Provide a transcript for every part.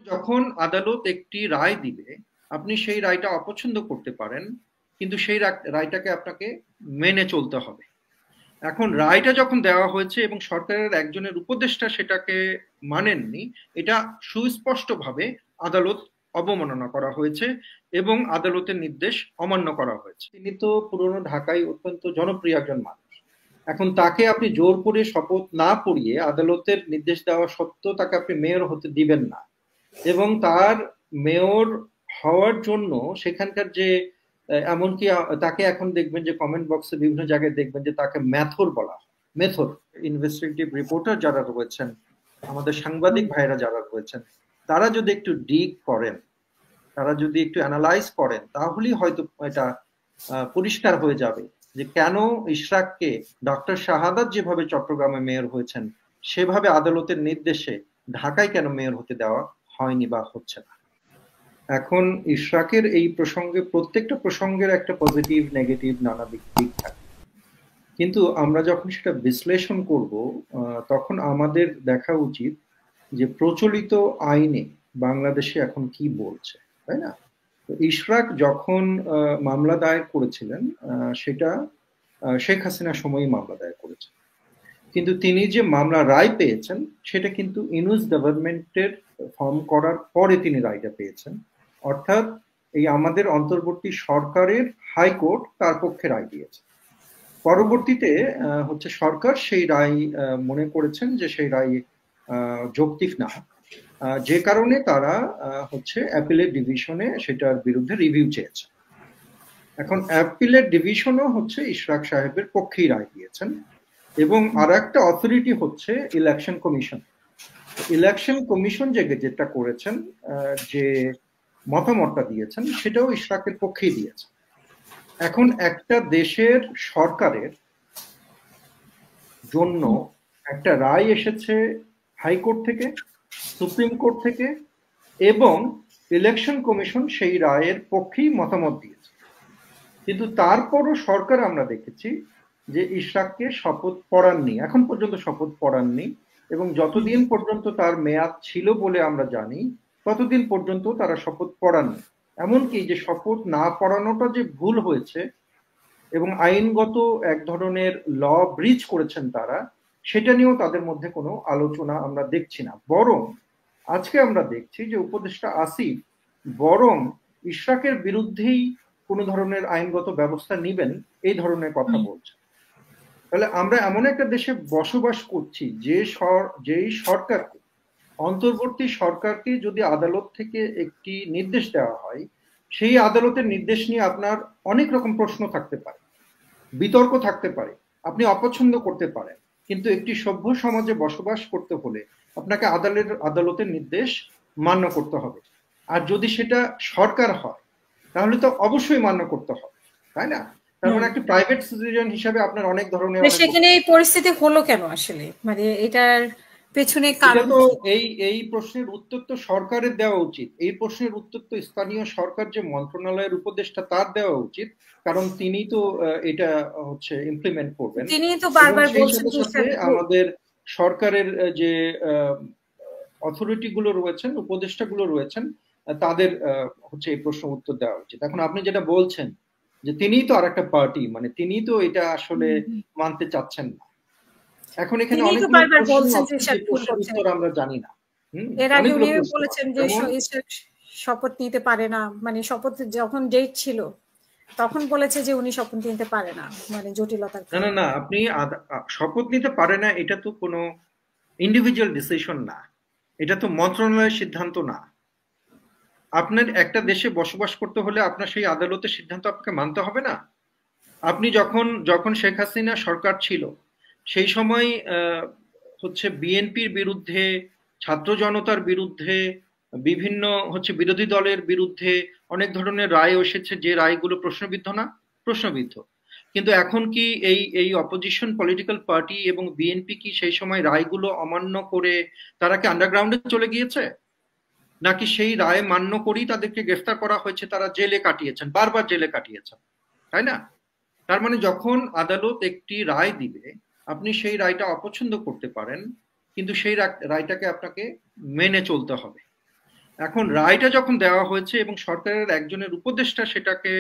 যখন আদালত একটি রায় দিবে, আপনি সেই রায়টা অপছন্দ করতে পারেন, কিন্তু সেই রায়টাকে আপনাকে মেনে চলতে হবে। এখন রায়টা যখন দেওয়া হয়েছে এবং সরকারের একজনের উপদেষ্টা সেটাকে মানেননি, এটা সুস্পষ্টভাবে আদালত অবমাননা করা হয়েছে এবং আদালতের নির্দেশ অমান্য করা হয়েছে। তিনি তো পুরনো ঢাকায় অত্যন্ত জনপ্রিয় একজন মানুষ। এখন তাকে আপনি জোর করে শপথ না পড়িয়ে আদালতের নির্দেশ দেওয়া সত্ত্বেও তাকে আপনি মেয়র হতে দিবেন না, এবং তার মেয়র হওয়ার জন্য সেখানকার যে এমনকি তাকে এখন দেখবেন যে কমেন্ট বক্সে বিভিন্ন জায়গায় দেখবেন যে তাকে ম্যাথর বলা হয়। মেথর ইনভেস্টিগেটিভ রিপোর্টার যারা রয়েছেন, আমাদের সাংবাদিক ভাইরা যারা রয়েছেন, তারা যদি একটু ডিগ করেন, তারা যদি একটু অ্যানালাইজ করেন, তাহলেই হয়তো এটা পরিষ্কার হয়ে যাবে যে কেন ইশরাককে ডক্টর শাহাদাত যেভাবে চট্টগ্রামে মেয়র হয়েছেন, সেভাবে আদালতের নির্দেশে ঢাকায় কেন মেয়র হতে দেওয়া হয়নি বা হচ্ছে না। এখন ইশরাকের এই প্রসঙ্গে প্রত্যেকটা প্রসঙ্গের একটা পজিটিভ নেগেটিভ নানা দিক থাকে, কিন্তু আমরা যখন সেটা বিশ্লেষণ করব তখন আমাদের দেখা উচিত যে প্রচলিত আইনে বাংলাদেশে এখন কি বলছে, তাই না? তো ইশরাক যখন মামলা দায়ের করেছিলেন, সেটা শেখ হাসিনার সময়ই মামলা দায়ের করেছেন, কিন্তু তিনি যে মামলা রায় পেয়েছেন সেটা কিন্তু ইউনূস গভর্নমেন্টের ফর্ম করার পরে তিনি রায়টা পেয়েছেন। অর্থাৎ এই আমাদের অন্তর্বর্তী সরকারের হাইকোর্ট তার পক্ষে রায় দিয়েছে। পরবর্তীতে হচ্ছে সরকার সেই রায় মনে করেছেন যে সেই রায় যৌক্তিক না, যে কারণে তারা হচ্ছে অ্যাপিলেট ডিভিশনে সেটার বিরুদ্ধে রিভিউ চেয়েছে। এখন অ্যাপিলেট ডিভিশনও হচ্ছে ইশরাক সাহেবের পক্ষেই রায় দিয়েছেন, এবং আর একটা অথরিটি হচ্ছে ইলেকশন কমিশন। ইলেকশন কমিশন যেটা করেছেন, যে মতামতটা দিয়েছেন, সেটাও ইশরাকের পক্ষেই দিয়েছেন। এখন একটা দেশের সরকারের জন্য একটা রায় এসেছে হাইকোর্ট থেকে, সুপ্রিম কোর্ট থেকে, এবং ইলেকশন কমিশন সেই রায়ের পক্ষেই মতামত দিয়েছে, কিন্তু তারপরও সরকার আমরা দেখেছি যে ইশরাককে শপথ পড়াননি, এখন পর্যন্ত শপথ পড়াননি, এবং যতদিন পর্যন্ত তার মেয়াদ ছিল বলে আমরা জানি ততদিন পর্যন্ত তারা শপথ পড়াননি। এমনকি যে শপথ না পড়ানোটা যে ভুল হয়েছে এবং আইনগত এক ধরনের ল ব্রিচ করেছেন তারা, সেটা নিয়েও তাদের মধ্যে কোনো আলোচনা আমরা দেখছি না। বরং আজকে আমরা দেখছি যে উপদেষ্টা আসিফ বরং ইশরাকের বিরুদ্ধেই কোনো ধরনের আইনগত ব্যবস্থা নিবেন এই ধরনের কথা বলছে। তাহলে আমরা এমন একটা দেশে বসবাস করছি যেই সরকারকে, অন্তর্বর্তী সরকারকে যদি আদালত থেকে একটি নির্দেশ দেওয়া হয়, সেই আদালতের নির্দেশ নিয়ে আপনার অনেক রকম প্রশ্ন থাকতে পারে, বিতর্ক থাকতে পারে, আপনি অপছন্দ করতে পারেন, কিন্তু একটি সভ্য সমাজে বসবাস করতে হলে আপনাকে আদালতের নির্দেশ মান্য করতে হবে। আর যদি সেটা সরকার হয় তাহলে তো অবশ্যই মান্য করতে হবে, তাই না? তার মানে একটা প্রাইভেট সিটিজেন হিসাবে আপনার অনেক ধরনের, সেখানে এই পরিস্থিতি হলো কেন আসলে, মানে এটার পেছনে কারণ তো এই প্রশ্নের উত্তর তো সরকারের দেওয়া উচিত। এই প্রশ্নের উত্তর তো স্থানীয় সরকার, যে মন্ত্রণালয়ের উপদেষ্টা, তার দেওয়া উচিত, কারণ তিনি তো এটা হচ্ছে ইমপ্লিমেন্ট করবেন। তিনি তো বারবার বলছেন আমাদের সরকারের যে অথরিটি গুলো রয়েছেন, উপদেষ্টা গুলো রয়েছেন, তাদের হচ্ছে এই প্রশ্ন উত্তর দেওয়া উচিত। এখন আপনি যেটা বলছেন যে তিনিই তো আর একটা পার্টি, মানে তিনি তো এটা আসলে মানতে চাচ্ছেন না। এখন এখানে উত্তর আমরা জানি না। এর আগে উনি বলেছেন যে শপথ নিতে পারে না, মানে শপথ যখন ডেট ছিল তখন বলেছে যে উনি শপথ নিতে পারে না, মানে জটিলতার না না, আপনি শপথ নিতে পারে না, এটা তো কোনো ইন্ডিভিজুয়াল ডিসিশন না, এটা তো মন্ত্রণালয়ের সিদ্ধান্ত না। আপনার একটা দেশে বসবাস করতে হলে আপনার সেই আদালতের সিদ্ধান্ত আপনাকে মানতে হবে না? আপনি যখন শেখ হাসিনা সরকার ছিল সেই সময় হচ্ছে বিএনপির বিরুদ্ধে, ছাত্র জনতার বিরুদ্ধে, বিভিন্ন হচ্ছে বিরোধী দলের বিরুদ্ধে অনেক ধরনের রায় এসেছে, যে রায়গুলো প্রশ্নবিদ্ধ না, প্রশ্নবিদ্ধ। কিন্তু এখন কি এই অপোজিশন পলিটিক্যাল পার্টি এবং বিএনপি কি সেই সময় রায়গুলো অমান্য করে তারা কি আন্ডারগ্রাউন্ডে চলে গিয়েছে, নাকি সেই রায় মান্য করেই তাদেরকে গ্রেফতার করা হয়েছে, তারা জেলে কাটিয়েছেন, বারবার জেলে কাটিয়েছেন, তাই না? তার মানে যখন আদালত একটি রায় দিবে, আপনি সেই রায়টা অপছন্দ করতে পারেন, কিন্তু সেই রায়টাকে আপনাকে মেনে চলতে হবে। এখন রায়টা যখন দেওয়া হয়েছে এবং সরকারের একজনের উপদেষ্টা সেটাকে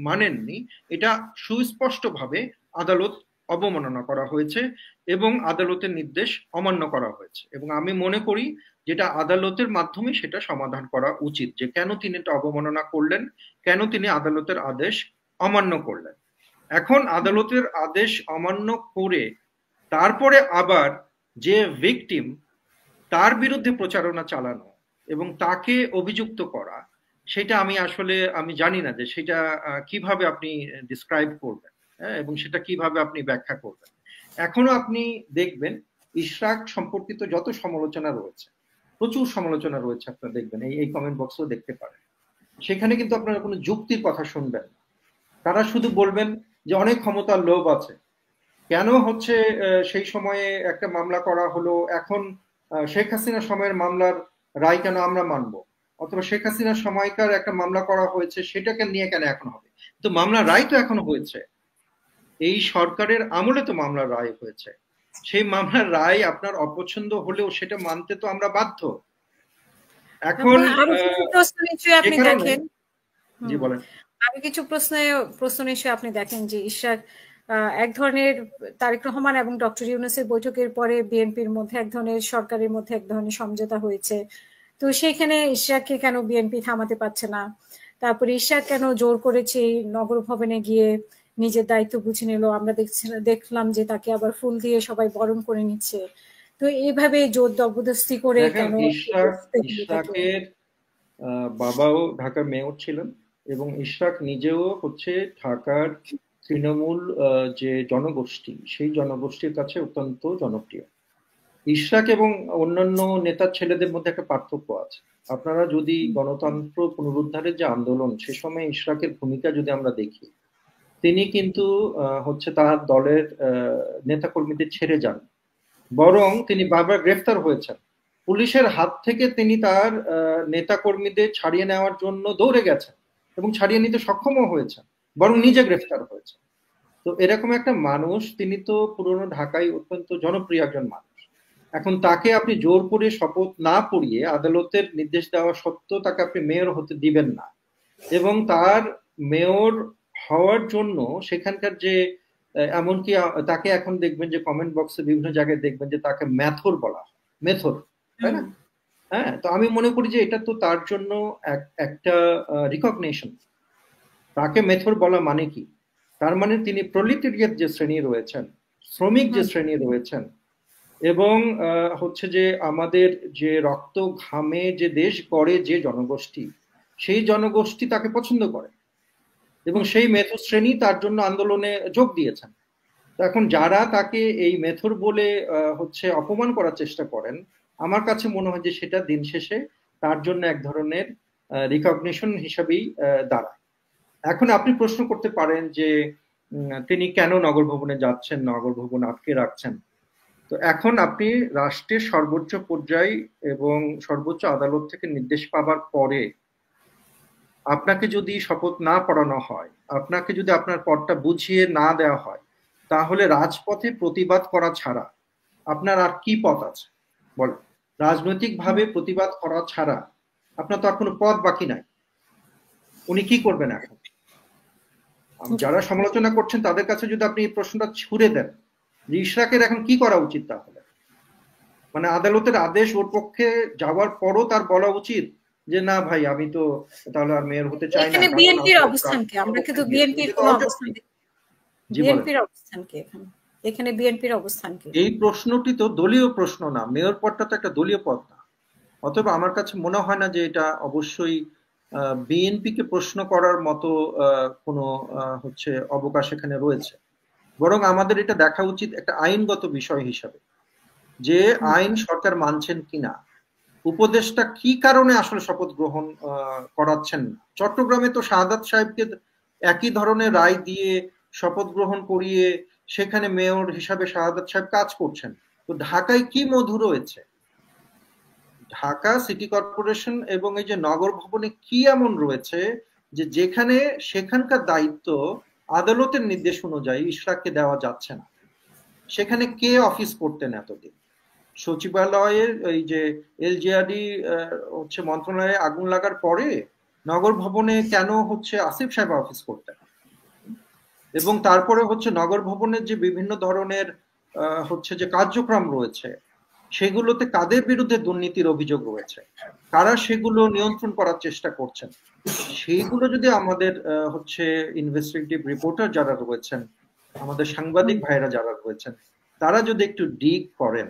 মানেননি, এটা সুস্পষ্টভাবে আদালত অবমাননা করা হয়েছে এবং আদালতের নির্দেশ অমান্য করা হয়েছে। এবং আমি মনে করি যেটা আদালতের মাধ্যমে সেটা সমাধান করা উচিত, যে কেন তিনি এটা অবমাননা করলেন, কেন তিনি আদালতের আদেশ অমান্য করলেন। এখন আদালতের আদেশ অমান্য করে তারপরে আবার যে ভিকটিম, তার বিরুদ্ধে প্রচারণা চালানো এবং তাকে অভিযুক্ত করা, সেটা আমি জানি না যে সেটা কিভাবে আপনি ডিসক্রাইব করবেন, হ্যাঁ, এবং সেটা কিভাবে আপনি ব্যাখ্যা করবেন। এখনো আপনি দেখবেন ইশরাক সম্পর্কিত যত সমালোচনা রয়েছে, প্রচুর সমালোচনা রয়েছে, আপনারা দেখবেন এই কমেন্ট বক্সও দেখতে পারেন, সেখানে কিন্তু আপনারা কোনো যুক্তির কথা শুনবেন না। তারা শুধু বলবেন যে অনেক ক্ষমতার লোভ আছে, কেন হচ্ছে সেই সময়ে একটা মামলা করা হলো, এখন শেখ হাসিনার সময়ের মামলার রায় কেন আমরা মানবো, অথবা শেখ হাসিনার সময়কার একটা মামলা করা হয়েছে সেটাকে নিয়ে কেন এখন হবে। তো মামলার রায় তো এখনো হয়েছে, এই সরকারের আমলে তো মামলার রায় হয়েছে, সেই মামলার রায় আপনার অপছন্দ হলেও সেটা মানতে তো আমরা বাধ্য। এখন আপনি দেখেন, জি বলেন। আরো কিছু প্রশ্ন নিশ্চয়ই আপনি দেখেন যে ইশরাক এক ধরনের তারেক রহমান এবং ডক্টর ইউনূসের বৈঠকের পরে বিএনপির মধ্যে এক ধরনের, সরকারের মধ্যে এক ধরনের সমঝোতা হয়েছে। তো সেইখানে ইশরাককে কেন বিএনপি থামাতে পারছে না? তারপরে ইশরাক কেন জোর করেছে নগর ভবনে গিয়ে নিজের দায়িত্ব বুঝে নিল? আমরা দেখলাম যে তাকে আবার ফুল দিয়ে সবাই বরণ করে নিচ্ছে। তো এইভাবে জোর জবরদস্তি করে কেন? ইশরাকের বাবাও ঢাকার মেয়র ছিলেন এবং ইশরাক নিজেও হচ্ছে ঢাকার তৃণমূল যে জনগোষ্ঠী, সেই জনগোষ্ঠীর কাছে অত্যন্ত জনপ্রিয়। ইশরাক এবং অন্যান্য নেতার ছেলেদের মধ্যে একটা পার্থক্য আছে। আপনারা যদি গণতন্ত্র পুনরুদ্ধারের যে আন্দোলন, সে সময় ইশরাকের ভূমিকা যদি আমরা দেখি, তিনি কিন্তু হচ্ছে তার দলের নেতাকর্মীদের ছেড়ে যান, বরং তিনি বারবার গ্রেফতার হয়েছেন। পুলিশের হাত থেকে তিনি তার নেতাকর্মীদের ছাড়িয়ে নেওয়ার জন্য দৌড়ে গেছেন এবং ছাড়িয়ে নিতে সক্ষমও হয়েছেন, বরং নিজে গ্রেফতার হয়েছে। তো এরকম একটা মানুষ, তিনি তো পুরনো ঢাকায় অত্যন্ত জনপ্রিয় একজন মানুষ। এখন তাকে আপনি জোর করে শপথ না পড়িয়ে আদালতের নির্দেশ দেওয়া সত্ত্বেও তাকে আপনি মেয়র হতে দিবেন না, এবং তার মেয়র হওয়ার জন্য সেখানকার যে এমনকি তাকে এখন দেখবেন যে কমেন্ট বক্সে বিভিন্ন জায়গায় দেখবেন যে তাকে মেথর বলা হয়, মেথর, তাই না? হ্যাঁ, তো আমি মনে করি যে এটা তো তার জন্য একটা রিকগনিশন। তাকে মেথর বলা মানে কি? তার মানে তিনি প্রলিটেরিয়েট যে শ্রেণী রয়েছেন, শ্রমিক যে শ্রেণী রয়েছেন, এবং হচ্ছে যে আমাদের যে রক্ত ঘামে যে দেশ গড়ে যে জনগোষ্ঠী, সেই জনগোষ্ঠী তাকে পছন্দ করে এবং সেই মেথর শ্রেণী তার জন্য আন্দোলনে যোগ দিয়েছেন। এখন যারা তাকে এই মেথর বলে হচ্ছে অপমান করার চেষ্টা করেন, আমার কাছে মনে হয় যে সেটা দিন শেষে তার জন্য এক ধরনের রিকগনিশন হিসাবেই দাঁড়ায়। এখন আপনি প্রশ্ন করতে পারেন যে তিনি কেন নগর ভবনে যাচ্ছেন, নগর ভবন আটকে রাখছেন। তো এখন আপনি রাষ্ট্রের সর্বোচ্চ পর্যায় এবং সর্বোচ্চ আদালত থেকে নির্দেশ পাবার পরে আপনাকে যদি শপথ না পড়ানো হয়, আপনাকে যদি আপনার পদটা বুঝিয়ে না দেওয়া হয়, তাহলে রাজপথে প্রতিবাদ করা ছাড়া আপনার আর কি পথ আছে বলেন? রাজনৈতিকভাবে প্রতিবাদ করা ছাড়া আপনার তো আর কোনো পথ বাকি নাই। উনি কি করবেন এখন? যারা সমালোচনা করছেন তাদের কাছে যদি আপনি এই প্রশ্নটা ছুড়ে দেন যে ইশরাকের এখন কি করা উচিত, তাহলে মানে আদালতের আদেশ ওর পক্ষে যাওয়ার পরও তার বলা উচিত যে না ভাই, আমি তো তাহলে আর মেয়র হতে চাই না। এখানে বিএনপির অবস্থান কি? আমরা কিন্তু বিএনপির কোন অবস্থান, বিএনপির অবস্থান কি এখানে? এখানে বিএনপির অবস্থান কি? এই প্রশ্নটি তো দলীয় প্রশ্ন না, মেয়র পদটা তো একটা দলীয় পদ না। অতএব আমার কাছে মনে হয় না যে এটা অবশ্যই বিএনপিকে প্রশ্ন করার মতো কোনো হচ্ছে অবকাশ এখানে রয়েছে। বরং আমাদের এটা দেখা উচিত একটা আইনগত বিষয় হিসাবে, যে আইন সরকার মানছেন কিনা, উপদেষ্টা কি কারণে আসলে শপথ গ্রহণ করাচ্ছেন না। চট্টগ্রামে তো শাহাদাত সাহেবকে একই ধরনের রায় দিয়ে শপথ গ্রহণ করিয়ে সেখানে মেয়র হিসাবে শাহাদাত সাহেব কাজ করছেন। তো ঢাকায় কি মধু রয়েছে? ঢাকা সিটি কর্পোরেশন এবং এই যে নগর ভবনে কি এমন রয়েছে যে যেখানে সেখানকার দায়িত্ব আদালতের নির্দেশ অনুযায়ী ইশরাককে দেওয়া যাচ্ছে না? সেখানে কে অফিস করতেন এতদিন? সচিবালয়ের এই যে এলজিআরডি হচ্ছে মন্ত্রণালয়ে আগুন লাগার পরে নগর ভবনে কেন হচ্ছে আসিফ সাহেব অফিস করতেন, এবং তারপরে হচ্ছে নগর ভবনের যে বিভিন্ন ধরনের হচ্ছে যে কার্যক্রম রয়েছে সেগুলোতে কাদের বিরুদ্ধে দুর্নীতির অভিযোগ রয়েছে, কারা সেগুলো নিয়ন্ত্রণ করার চেষ্টা করছেন, সেইগুলো যদি আমাদের হচ্ছে ইনভেস্টিগেটিভ রিপোর্টার যারা রয়েছেন, আমাদের সাংবাদিক ভাইরা যারা রয়েছেন, তারা যদি একটু ডিগ করেন,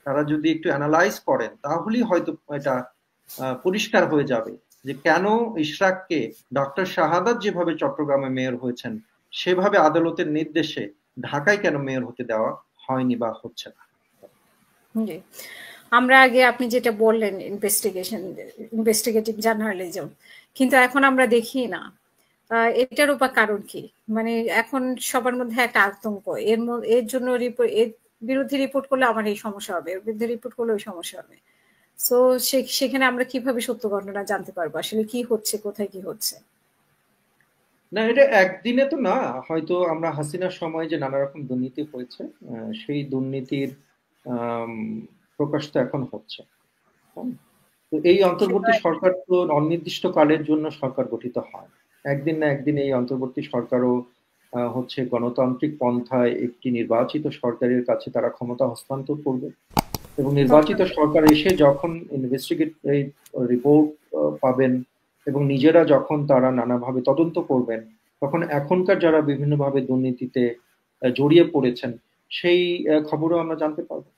তারা যদি একটু অ্যানালাইজ করেন, তাহলেই হয়তো এটা পরিষ্কার হয়ে যাবে যে কেন ইশরাককে ডক্টর শাহাদাত যেভাবে চট্টগ্রামে মেয়র হয়েছেন সেভাবে আদালতের নির্দেশে ঢাকায় কেন মেয়র হতে দেওয়া হয়নি বা হচ্ছে না। জি, আমরা আগে আপনি যেটা বললেন ইনভেস্টিগেটিভ জার্নালিজম, কিন্তু এখন আমরা দেখি না। এটার উপর কারণ কি? মানে এখন সবার মধ্যে একটা আতঙ্ক, এর জন্য এর বিরুদ্ধে রিপোর্ট করলে আমার এই সমস্যা হবে, এর বিরুদ্ধে রিপোর্ট করলে ওই সমস্যা হবে। সো সেখানে আমরা কিভাবে সত্য ঘটনা জানতে পারবো আসলে কি হচ্ছে, কোথায় কি হচ্ছে? না, এটা একদিনে তো না, হয়তো আমরা হাসিনার সময় যে নানা রকম দুর্নীতি হয়েছে সেই দুর্নীতির আম, প্রকাশ তো এখন হচ্ছে। হুম। তো এই অন্তর্বর্তী সেটা সরকার তো অনির্দিষ্ট কালের জন্য সরকার গঠিত হয়, একদিন না একদিন এই অন্তর্বর্তী সরকারও হচ্ছে গণতান্ত্রিক পন্থায় একটি নির্বাচিত সরকারের কাছে তারা ক্ষমতা হস্তান্তর করবে, এবং নির্বাচিত তখন সরকার এসে যখন ইনভেস্টিগেট রিপোর্ট পাবেন এবং নিজেরা যখন তারা নানাভাবে তদন্ত করবেন, তখন এখনকার যারা বিভিন্নভাবে দুর্নীতিতে জড়িয়ে পড়েছেন সেই খবরও আমরা জানতে পারবো।